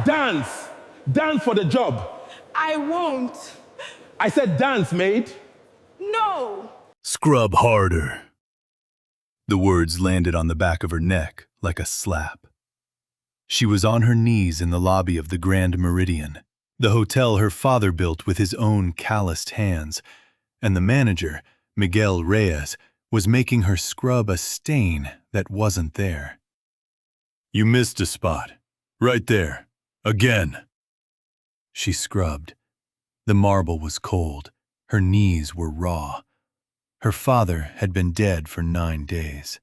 Dance. Dance for the job. I won't. I said dance, Maid. No. Scrub harder. The words landed on the back of her neck like a slap. She was on her knees in the lobby of the Grand Meridian, the hotel her father built with his own calloused hands, and the manager, Miguel Reyes, was making her scrub a stain that wasn't there. You missed a spot. Right there. Again. She scrubbed. The marble was cold. Her knees were raw. Her father had been dead for 9 days.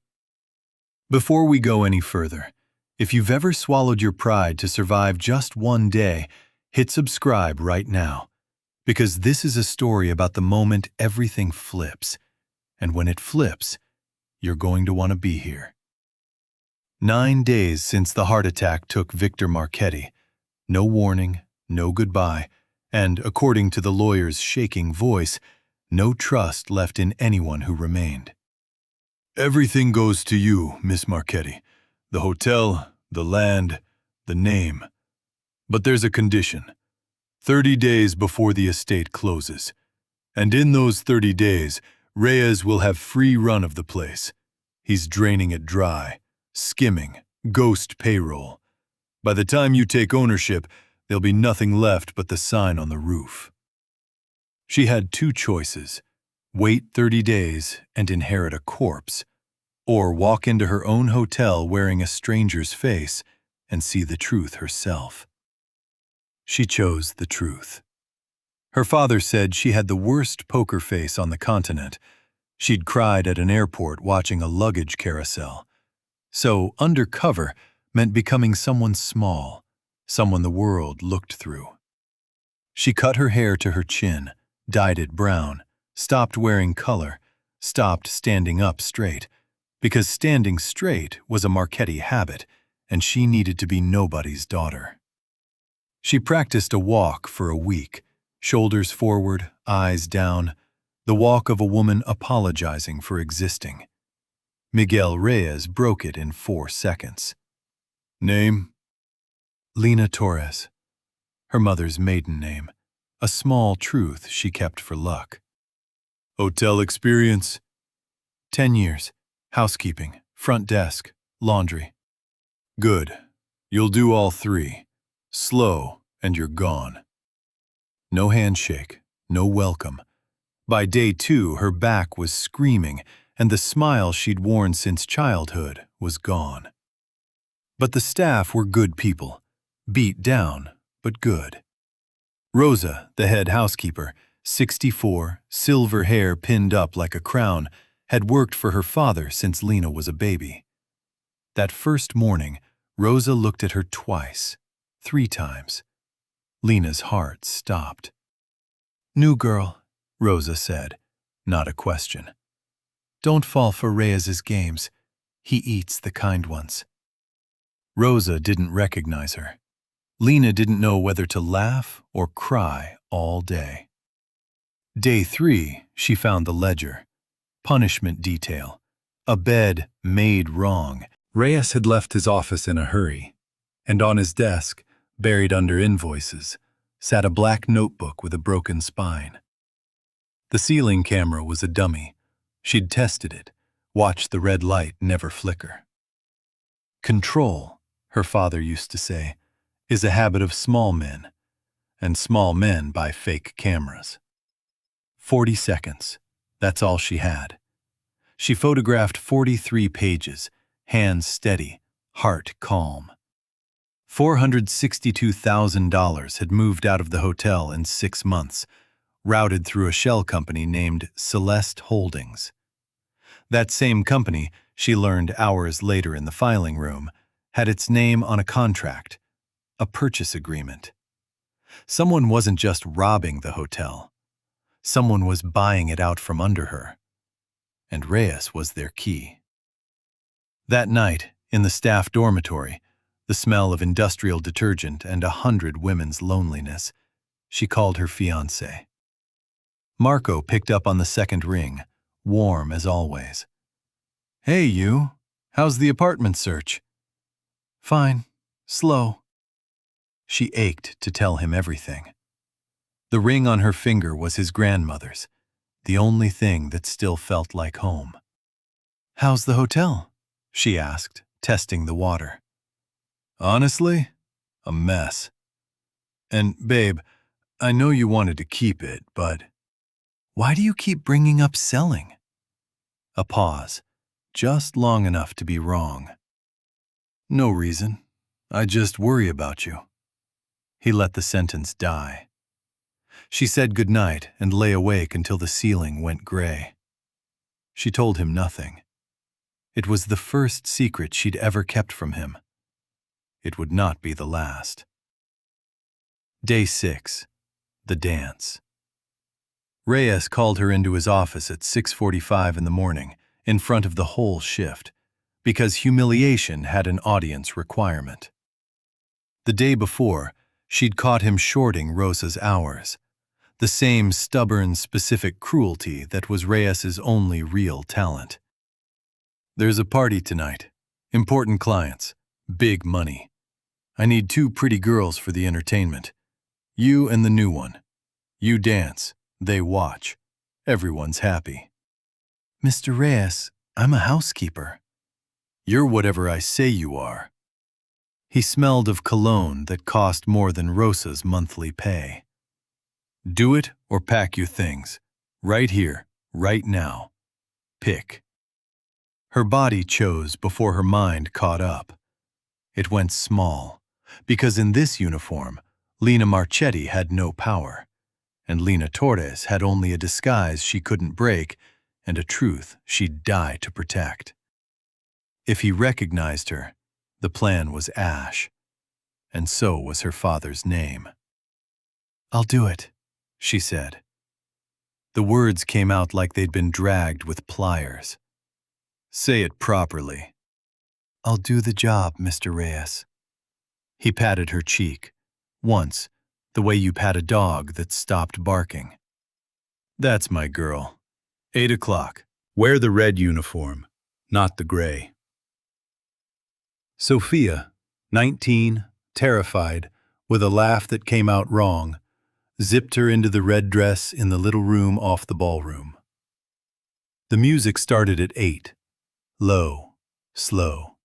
Before we go any further, if you've ever swallowed your pride to survive just one day, hit subscribe right now, because this is a story about the moment everything flips, and when it flips, you're going to want to be here. 9 days since the heart attack took Victor Marchetti. No warning, no goodbye, and according to the lawyer's shaking voice, no trust left in anyone who remained. Everything goes to you, Miss Marchetti. The hotel, the land, the name. But there's a condition. 30 days before the estate closes. And in those 30 days, Reyes will have free run of the place. He's draining it dry, skimming, ghost payroll. By the time you take ownership, there'll be nothing left but the sign on the roof. She had 2 choices: wait 30 days and inherit a corpse, or walk into her own hotel wearing a stranger's face and see the truth herself. She chose the truth. Her father said she had the worst poker face on the continent. She'd cried at an airport watching a luggage carousel. So undercover meant becoming someone small, someone the world looked through. She cut her hair to her chin, dyed it brown, stopped wearing color, stopped standing up straight, because standing straight was a Marchetti habit, and she needed to be nobody's daughter. She practiced a walk for a week, shoulders forward, eyes down, the walk of a woman apologizing for existing. Miguel Reyes broke it in 4 seconds. Name? Lina Torres. Her mother's maiden name, a small truth she kept for luck. Hotel experience? 10 years. Housekeeping, front desk, laundry. Good. You'll do all 3. Slow, and you're gone. No handshake, no welcome. By day 2, her back was screaming, and the smile she'd worn since childhood was gone. But the staff were good people, beat down, but good. Rosa, the head housekeeper, 64, silver hair pinned up like a crown, had worked for her father since Lina was a baby. That first morning, Rosa looked at her twice, 3 times. Lina's heart stopped. New girl, Rosa said, not a question. Don't fall for Reyes's games. He eats the kind ones. Rosa didn't recognize her. Lina didn't know whether to laugh or cry all day. Day 3, she found the ledger. Punishment detail. A bed made wrong. Reyes had left his office in a hurry, and on his desk, buried under invoices, sat a black notebook with a broken spine. The ceiling camera was a dummy. She'd tested it, watched the red light never flicker. Control, her father used to say, is a habit of small men, and small men buy fake cameras. 40 seconds. That's all she had. She photographed 43 pages, hands steady, heart calm. $462,000 had moved out of the hotel in 6 months, routed through a shell company named Celeste Holdings. That same company, she learned hours later in the filing room, had its name on a contract, a purchase agreement. Someone wasn't just robbing the hotel. Someone was buying it out from under her. And Reyes was their key. That night, in the staff dormitory, the smell of industrial detergent and 100 women's loneliness, she called her fiancé. Marco picked up on the second ring, warm as always. Hey, you. How's the apartment search? Fine. Slow. She ached to tell him everything. The ring on her finger was his grandmother's, the only thing that still felt like home. "How's the hotel?" she asked, testing the water. "Honestly, a mess. And, babe, I know you wanted to keep it, but why do you keep bringing up selling?" A pause, just long enough to be wrong. "No reason. I just worry about you." He let the sentence die. She said goodnight and lay awake until the ceiling went gray. She told him nothing. It was the first secret she'd ever kept from him. It would not be the last. Day 6. The dance. Reyes called her into his office at 6:45 in the morning, in front of the whole shift, because humiliation had an audience requirement. The day before, she'd caught him shorting Rosa's hours, the same stubborn, specific cruelty that was Reyes's only real talent. "There's a party tonight. Important clients. Big money. I need 2 pretty girls for the entertainment. You and the new one. You dance. They watch. Everyone's happy." "Mr. Reyes, I'm a housekeeper." "You're whatever I say you are." He smelled of cologne that cost more than Rosa's monthly pay. "Do it or pack your things. Right here, right now. Pick." Her body chose before her mind caught up. It went small, because in this uniform, Lena Marchetti had no power, and Lena Torres had only a disguise she couldn't break and a truth she'd die to protect. If he recognized her, the plan was ash, and so was her father's name. "I'll do it," she said. The words came out like they'd been dragged with pliers. "Say it properly." "I'll do the job, Mr. Reyes." He patted her cheek, once, the way you pat a dog that stopped barking. "That's my girl. 8 o'clock. Wear the red uniform, not the gray." Sophia, 19, terrified, with a laugh that came out wrong, zipped her into the red dress in the little room off the ballroom. The music started at 8, low, slow.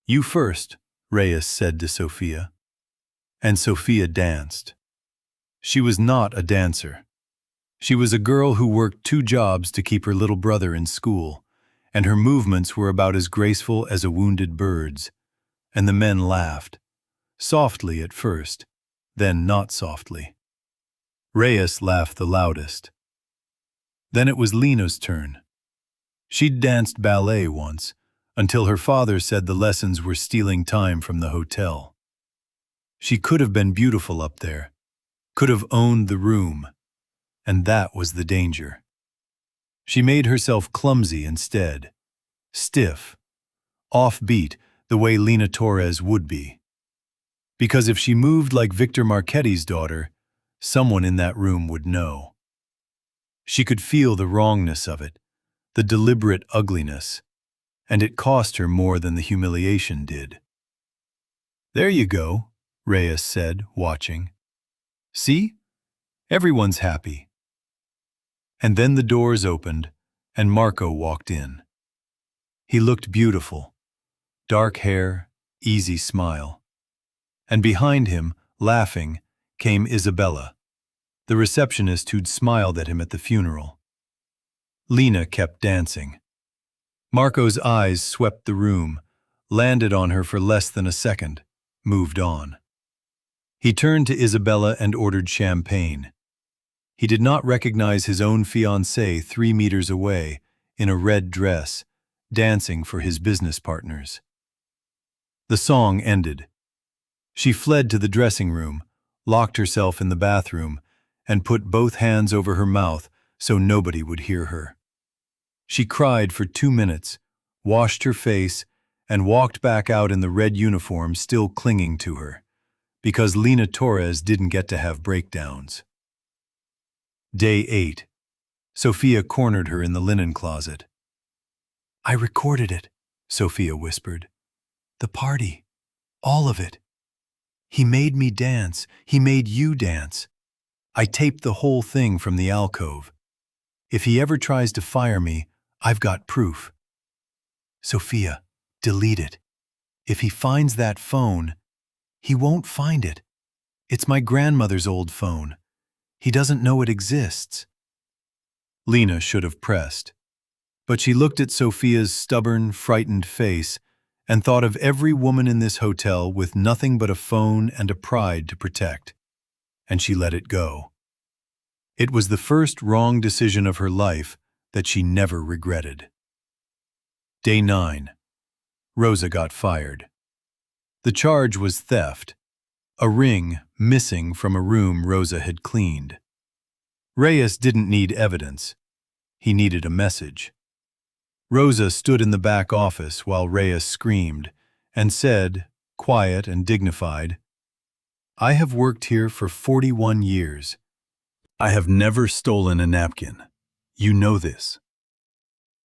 "You first," Reyes said to Sophia. And Sophia danced. She was not a dancer. She was a girl who worked 2 jobs to keep her little brother in school, and her movements were about as graceful as a wounded bird's, and the men laughed, softly at first, then not softly. Reyes laughed the loudest. Then it was Lena's turn. She'd danced ballet once, until her father said the lessons were stealing time from the hotel. She could have been beautiful up there, could have owned the room, and that was the danger. She made herself clumsy instead, stiff, offbeat the way Lena Torres would be. Because if she moved like Victor Marchetti's daughter, someone in that room would know. She could feel the wrongness of it, the deliberate ugliness, and it cost her more than the humiliation did. "There you go," Reyes said, watching. "See? Everyone's happy." And then the doors opened, and Marco walked in. He looked beautiful, dark hair, easy smile. And behind him, laughing, came Isabella, the receptionist who'd smiled at him at the funeral. Lena kept dancing. Marco's eyes swept the room, landed on her for less than a second, moved on. He turned to Isabella and ordered champagne. He did not recognize his own fiancée 3 meters away, in a red dress, dancing for his business partners. The song ended. She fled to the dressing room, locked herself in the bathroom, and put both hands over her mouth so nobody would hear her. She cried for 2 minutes, washed her face, and walked back out in the red uniform still clinging to her, because Lena Torres didn't get to have breakdowns. Day 8. Sophia cornered her in the linen closet. "I recorded it," Sophia whispered. "The party. All of it." He made me dance. He made you dance. I taped the whole thing from the alcove. If he ever tries to fire me, I've got proof. Sophia, delete it. If he finds that phone, he won't find it. It's my grandmother's old phone. He doesn't know it exists. Lena should have pressed, but she looked at Sophia's stubborn, frightened face and thought of every woman in this hotel with nothing but a phone and a pride to protect, and she let it go. It was the first wrong decision of her life that she never regretted. Day 9. Rosa got fired. The charge was theft, a ring missing from a room Rosa had cleaned. Reyes didn't need evidence. He needed a message. Rosa stood in the back office while Reyes screamed and said, quiet and dignified, "I have worked here for 41 years. I have never stolen a napkin. You know this."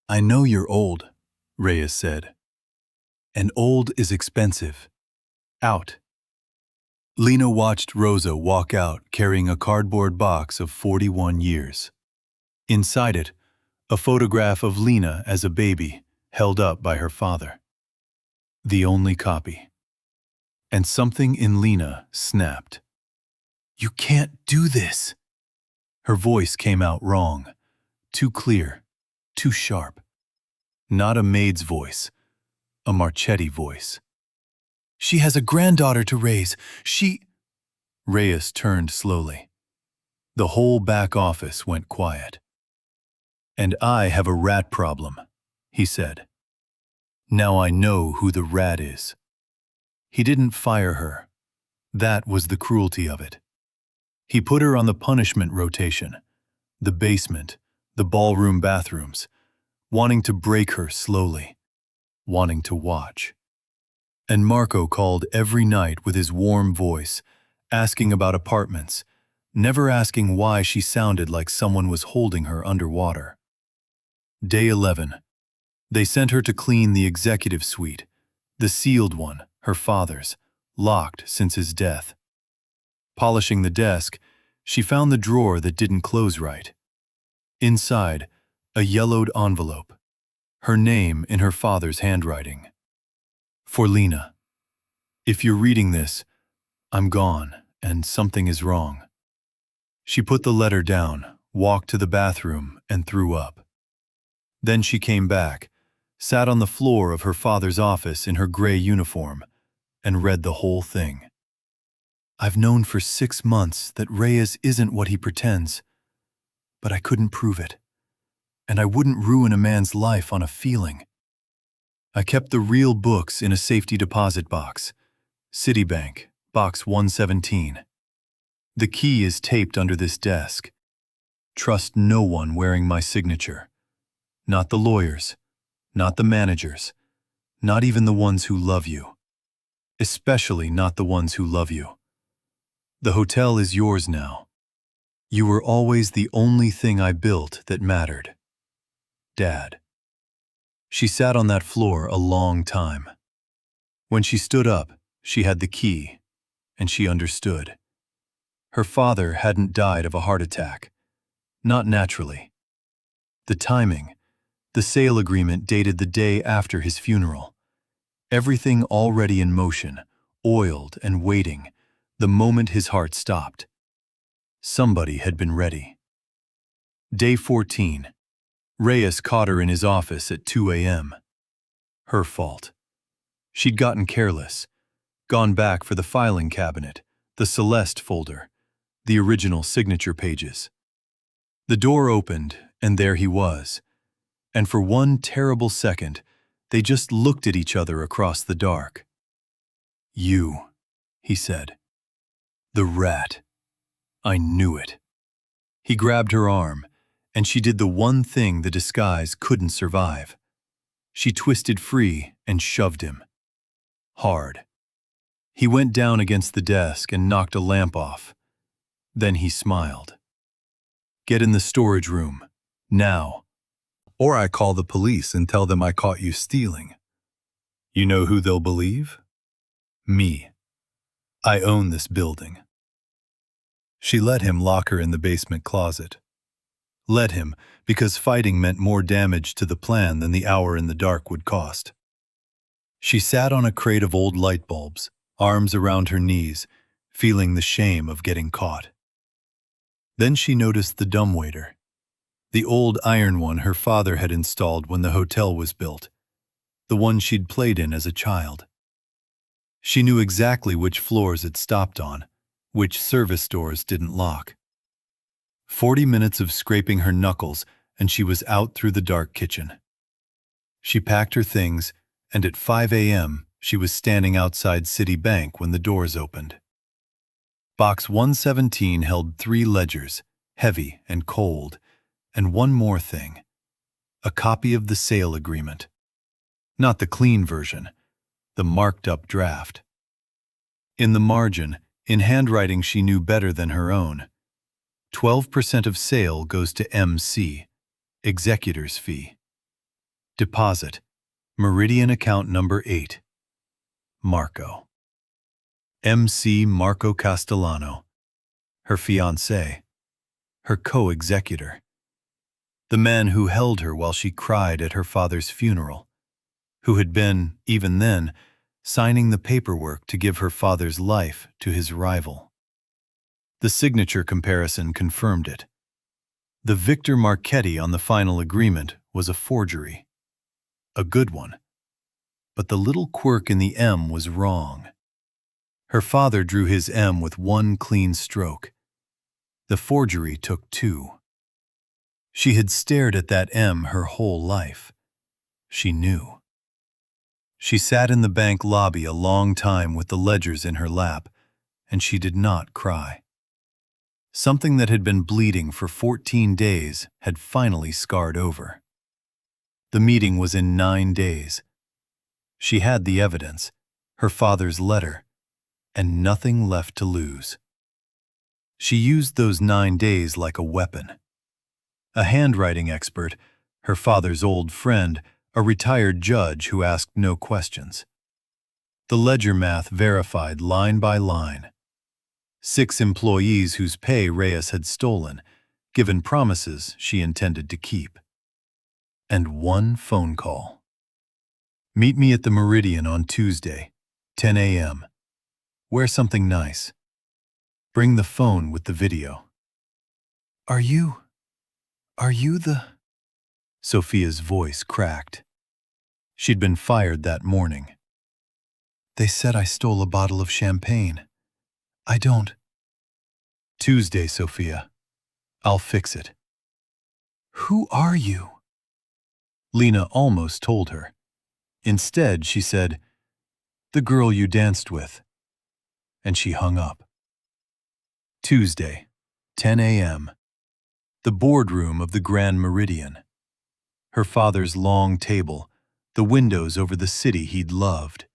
"I know you're old," Reyes said. "And old is expensive. Out." Lena watched Rosa walk out carrying a cardboard box of 41 years. Inside it, a photograph of Lena as a baby held up by her father. The only copy. And something in Lena snapped. "You can't do this." Her voice came out wrong, too clear, too sharp. Not a maid's voice, a Marchetti voice. "She has a granddaughter to raise. Reyes turned slowly. The whole back office went quiet. "And I have a rat problem," he said. "Now I know who the rat is." He didn't fire her. That was the cruelty of it. He put her on the punishment rotation, the basement, the ballroom bathrooms, wanting to break her slowly, wanting to watch. And Marco called every night with his warm voice, asking about apartments, never asking why she sounded like someone was holding her underwater. Day 11. They sent her to clean the executive suite, the sealed one, her father's, locked since his death. Polishing the desk, she found the drawer that didn't close right. Inside, a yellowed envelope, her name in her father's handwriting. For Lena. If you're reading this, I'm gone and something is wrong. She put the letter down, walked to the bathroom, and threw up. Then she came back, sat on the floor of her father's office in her gray uniform, and read the whole thing. I've known for 6 months that Reyes isn't what he pretends, but I couldn't prove it. And I wouldn't ruin a man's life on a feeling. I kept the real books in a safety deposit box, Citibank, box 117. The key is taped under this desk. Trust no one wearing my signature. Not the lawyers, not the managers, not even the ones who love you. Especially not the ones who love you. The hotel is yours now. You were always the only thing I built that mattered. Dad. She sat on that floor a long time. When she stood up, she had the key, and she understood. Her father hadn't died of a heart attack. Not naturally. The timing, the sale agreement dated the day after his funeral. Everything already in motion, oiled and waiting, the moment his heart stopped. Somebody had been ready. Day 14. Reyes caught her in his office at 2 a.m. Her fault. She'd gotten careless, gone back for the filing cabinet, the Celeste folder, the original signature pages. The door opened, and there he was. And for one terrible second, they just looked at each other across the dark. "You," he said. "The rat. I knew it." He grabbed her arm, and she did the one thing the disguise couldn't survive. She twisted free and shoved him. Hard. He went down against the desk and knocked a lamp off. Then he smiled. "Get in the storage room, now. Or I call the police and tell them I caught you stealing. You know who they'll believe? Me. I own this building. She let him lock her in the basement closet. Let him, because fighting meant more damage to the plan than the hour in the dark would cost. She sat on a crate of old light bulbs, arms around her knees, feeling the shame of getting caught. Then she noticed the dumbwaiter, the old iron one her father had installed when the hotel was built, the one she'd played in as a child. She knew exactly which floors it stopped on, which service doors didn't lock. 40 minutes of scraping her knuckles, and she was out through the dark kitchen. She packed her things, and at 5 a.m., she was standing outside Citibank when the doors opened. Box 117 held 3 ledgers, heavy and cold, and one more thing, a copy of the sale agreement. Not the clean version, the marked-up draft. In the margin, in handwriting she knew better than her own, 12% of sale goes to MC, executor's fee. Deposit, Meridian account number 8, Marco. MC Marco Castellano, her fiancé, her co-executor. The man who held her while she cried at her father's funeral, who had been, even then, signing the paperwork to give her father's life to his rival. The signature comparison confirmed it. The Victor Marchetti on the final agreement was a forgery. A good one. But the little quirk in the M was wrong. Her father drew his M with one clean stroke. The forgery took 2. She had stared at that M her whole life. She knew. She sat in the bank lobby a long time with the ledgers in her lap, and she did not cry. Something that had been bleeding for 14 days had finally scarred over. The meeting was in 9 days. She had the evidence, her father's letter, and nothing left to lose. She used those 9 days like a weapon. A handwriting expert, her father's old friend, a retired judge who asked no questions. The ledger math verified line by line. 6 employees whose pay Reyes had stolen, given promises she intended to keep. And 1 phone call. Meet me at the Meridian on Tuesday, 10 a.m. Wear something nice. Bring the phone with the video. Are you the... Sophia's voice cracked. She'd been fired that morning. They said I stole a bottle of champagne. I don't. Tuesday, Sophia. I'll fix it. Who are you? Lena almost told her. Instead, she said, the girl you danced with. And she hung up. Tuesday, 10 a.m. The boardroom of the Grand Meridian. Her father's long table, the windows over the city he'd loved.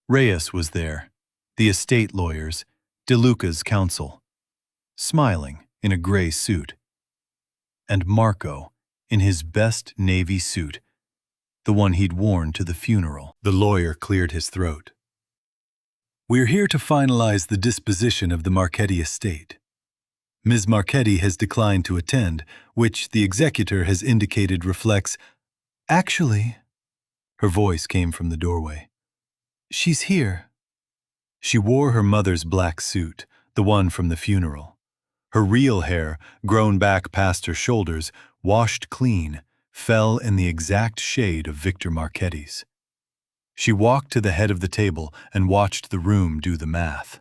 Reyes was there, the estate lawyers, DeLuca's counsel, smiling in a gray suit. And Marco, in his best navy suit, the one he'd worn to the funeral. The lawyer cleared his throat. We're here to finalize the disposition of the Marchetti estate. Ms. Marchetti has declined to attend, which the executor has indicated reflects... Actually, her voice came from the doorway. She's here. She wore her mother's black suit, the one from the funeral. Her real hair, grown back past her shoulders, washed clean, fell in the exact shade of Victor Marchetti's. She walked to the head of the table and watched the room do the math.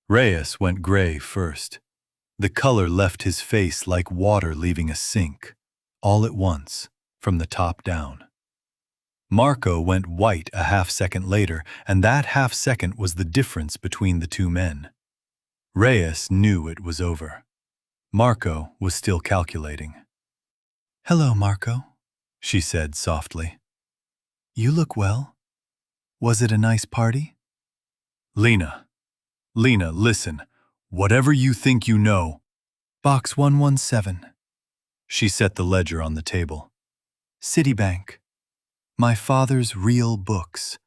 Reyes went gray first. The color left his face like water leaving a sink, all at once, from the top down. Marco went white a half-second later, and that half-second was the difference between the 2 men. Reyes knew it was over. Marco was still calculating. Hello, Marco, she said softly. You look well. Was it a nice party? Lena, listen. Whatever you think you know. Box 117. She set the ledger on the table. Citibank. My father's real books.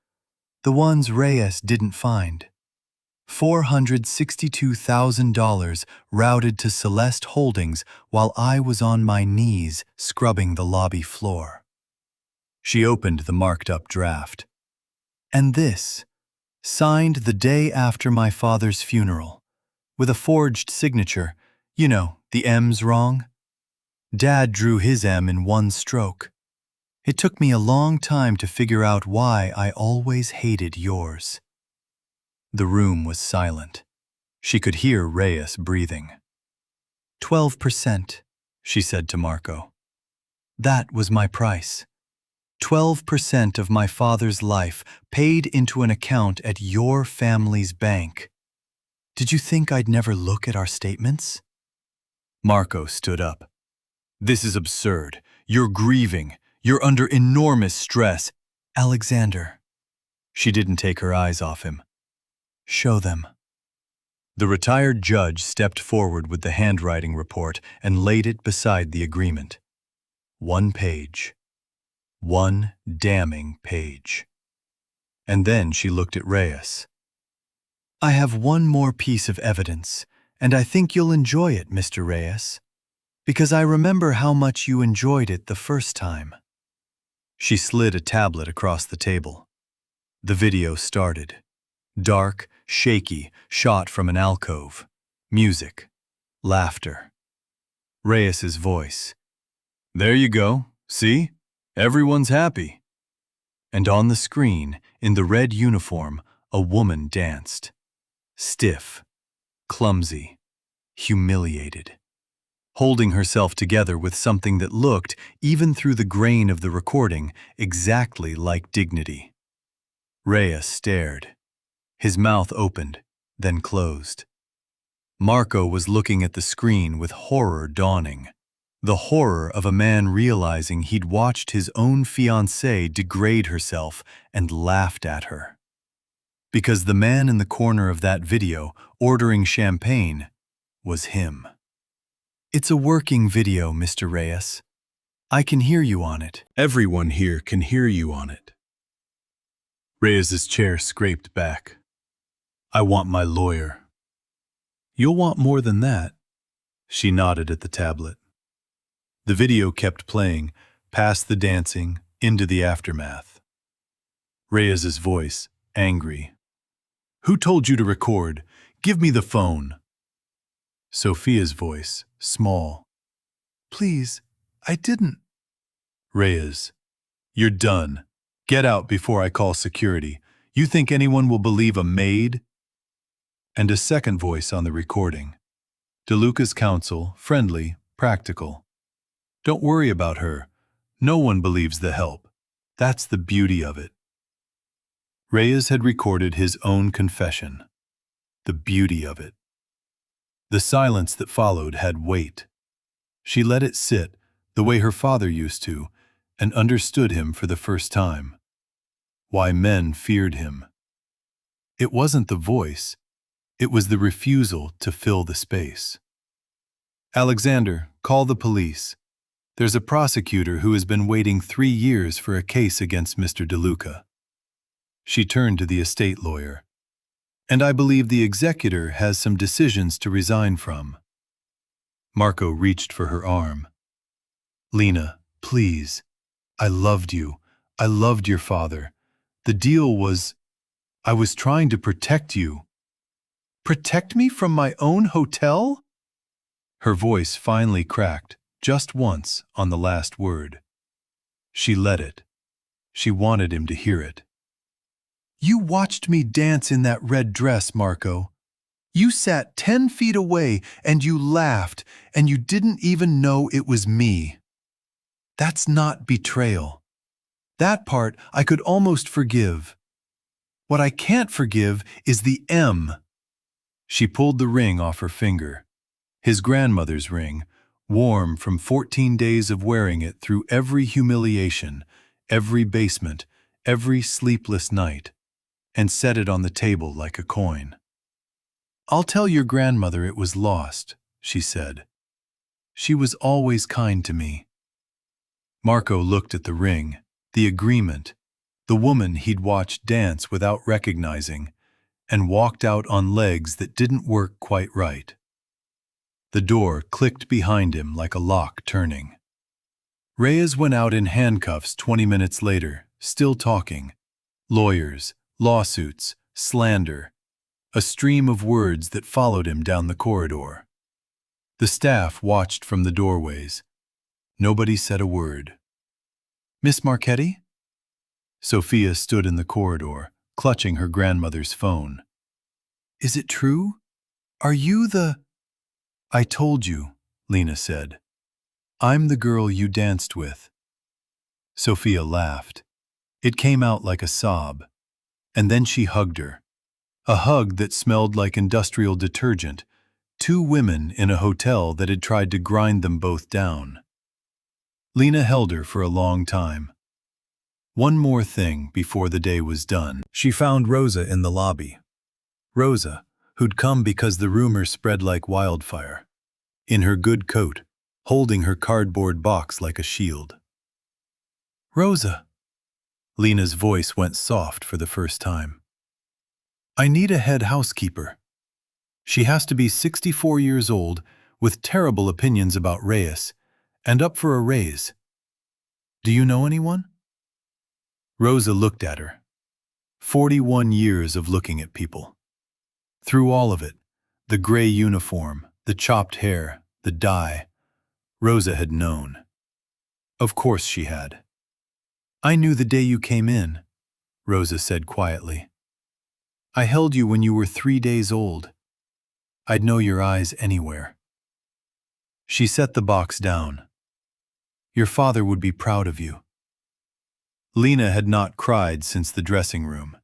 The ones Reyes didn't find. $462,000 routed to Celeste Holdings while I was on my knees scrubbing the lobby floor. She opened the marked-up draft. And this, signed the day after my father's funeral, with a forged signature, you know, the M's wrong. Dad drew his M in one stroke. It took me a long time to figure out why I always hated yours. The room was silent. She could hear Reyes breathing. 12%, she said to Marco. That was my price. 12% of my father's life paid into an account at your family's bank. Did you think I'd never look at our statements? Marco stood up. This is absurd. You're grieving. You're under enormous stress. Alexander. She didn't take her eyes off him. Show them. The retired judge stepped forward with the handwriting report and laid it beside the agreement. 1 page. 1 damning page. And then she looked at Reyes. I have one more piece of evidence, and I think you'll enjoy it, Mr. Reyes, because I remember how much you enjoyed it the first time. She slid a tablet across the table. The video started. Dark, shaky, shot from an alcove. Music. Laughter. Reyes's voice. There you go. See? Everyone's happy. And on the screen, in the red uniform, a woman danced. Stiff, clumsy, humiliated. Holding herself together with something that looked, even through the grain of the recording, exactly like dignity. Reyes stared. His mouth opened, then closed. Marco was looking at the screen with horror dawning. The horror of a man realizing he'd watched his own fiancée degrade herself and laughed at her. Because the man in the corner of that video, ordering champagne, was him. It's a working video, Mr. Reyes. I can hear you on it. Everyone here can hear you on it. Reyes's chair scraped back. I want my lawyer. You'll want more than that. She nodded at the tablet. The video kept playing, past the dancing, into the aftermath. Reyes's voice, angry. Who told you to record? Give me the phone. Sophia's voice, small. Please, I didn't. Reyes, you're done. Get out before I call security. You think anyone will believe a maid? And a second voice on the recording. DeLuca's counsel, friendly, practical. Don't worry about her. No one believes the help. That's the beauty of it. Reyes had recorded his own confession. The beauty of it. The silence that followed had weight. She let it sit, the way her father used to, and understood him for the first time. Why men feared him. It wasn't the voice. It was the refusal to fill the space. Alexander, call the police. There's a prosecutor who has been waiting 3 years for a case against Mr. DeLuca. She turned to the estate lawyer. And I believe the executor has some decisions to resign from. Marco reached for her arm. Lena, please. I loved you. I loved your father. The deal was, I was trying to protect you. Protect me from my own hotel? Her voice finally cracked, just once on the last word. She let it. She wanted him to hear it. You watched me dance in that red dress, Marco. You sat 10 feet away and you laughed and you didn't even know it was me. That's not betrayal. That part I could almost forgive. What I can't forgive is the M. She pulled the ring off her finger. His grandmother's ring, warm from 14 days of wearing it through every humiliation, every basement, every sleepless night, and set it on the table like a coin. I'll tell your grandmother it was lost, she said. She was always kind to me. Marco looked at the ring, the agreement, the woman he'd watched dance without recognizing, and walked out on legs that didn't work quite right. The door clicked behind him like a lock turning. Reyes went out in handcuffs 20 minutes later, still talking. Lawyers, lawsuits, slander, a stream of words that followed him down the corridor. The staff watched from the doorways. Nobody said a word. "Miss Marchetti?" Sophia stood in the corridor, clutching her grandmother's phone. "Is it true? Are you the—" "I told you," Lena said. "I'm the girl you danced with." Sophia laughed. It came out like a sob. And then she hugged her. A hug that smelled like industrial detergent. Two women in a hotel that had tried to grind them both down. Lena held her for a long time. One more thing before the day was done. She found Rosa in the lobby. Rosa, who'd come because the rumor spread like wildfire. In her good coat, holding her cardboard box like a shield. "Rosa." Lena's voice went soft for the first time. "I need a head housekeeper. She has to be 64 years old, with terrible opinions about Reyes, and up for a raise. Do you know anyone?" Rosa looked at her. 41 years of looking at people. Through all of it, the gray uniform, the chopped hair, the dye, Rosa had known. Of course she had. "I knew the day you came in," Rosa said quietly. "I held you when you were 3 days old. I'd know your eyes anywhere." She set the box down. "Your father would be proud of you." Lena had not cried since the dressing room.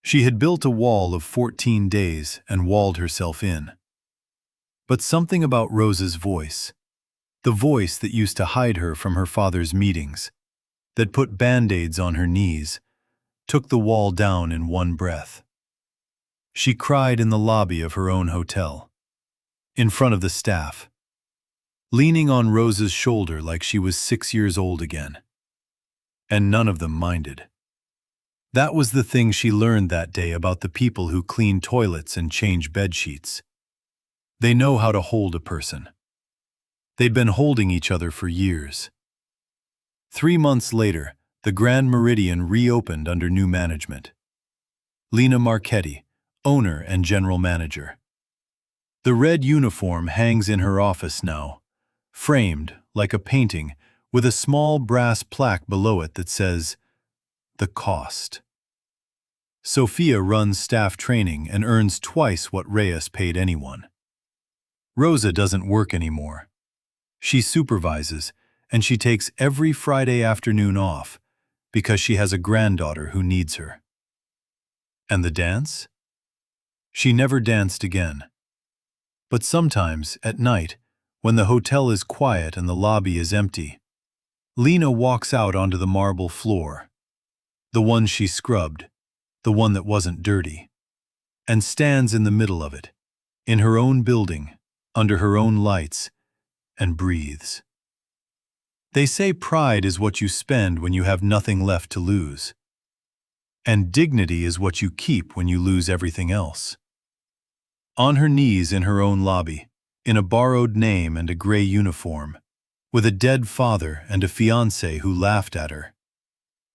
She had built a wall of 14 days and walled herself in. But something about Rosa's voice, the voice that used to hide her from her father's meetings, that put band-aids on her knees, took the wall down in one breath. She cried in the lobby of her own hotel, in front of the staff, leaning on Rosa's shoulder like she was 6 years old again. And none of them minded. That was the thing she learned that day about the people who clean toilets and change bedsheets. They know how to hold a person. They'd been holding each other for years. 3 months later, the Grand Meridian reopened under new management. Lena Marchetti, owner and general manager. The red uniform hangs in her office now, framed like a painting with a small brass plaque below it that says, "The Cost." Sophia runs staff training and earns twice what Reyes paid anyone. Rosa doesn't work anymore. She supervises, and she takes every Friday afternoon off because she has a granddaughter who needs her. And the dance? She never danced again. But sometimes, at night, when the hotel is quiet and the lobby is empty, Lena walks out onto the marble floor, the one she scrubbed, the one that wasn't dirty, and stands in the middle of it, in her own building, under her own lights, and breathes. They say pride is what you spend when you have nothing left to lose. And dignity is what you keep when you lose everything else. On her knees in her own lobby, in a borrowed name and a gray uniform, with a dead father and a fiancé who laughed at her,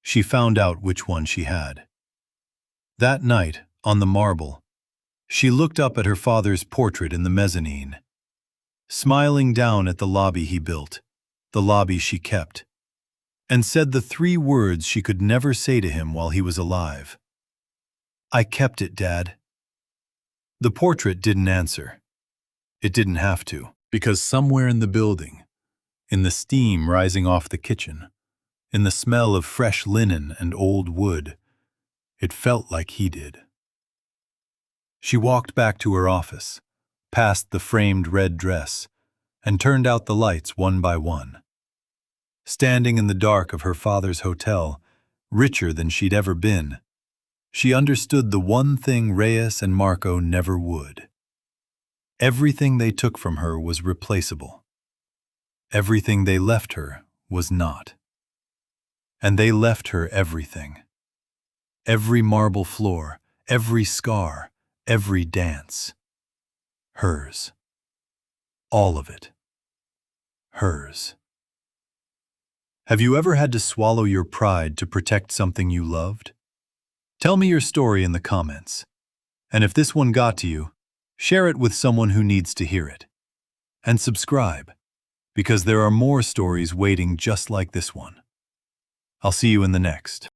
she found out which one she had. That night, on the marble, she looked up at her father's portrait in the mezzanine, smiling down at the lobby he built, the lobby she kept, and said the 3 words she could never say to him while he was alive. "I kept it, Dad." The portrait didn't answer. It didn't have to, because somewhere in the building, in the steam rising off the kitchen, in the smell of fresh linen and old wood, it felt like he did. She walked back to her office, past the framed red dress, and turned out the lights one by one. Standing in the dark of her father's hotel, richer than she'd ever been, she understood the one thing Reyes and Marco never would. Everything they took from her was replaceable. Everything they left her was not. And they left her everything. Every marble floor, every scar, every dance. Hers. All of it. Hers. Have you ever had to swallow your pride to protect something you loved? Tell me your story in the comments. And if this one got to you, share it with someone who needs to hear it. And subscribe, because there are more stories waiting just like this one. I'll see you in the next.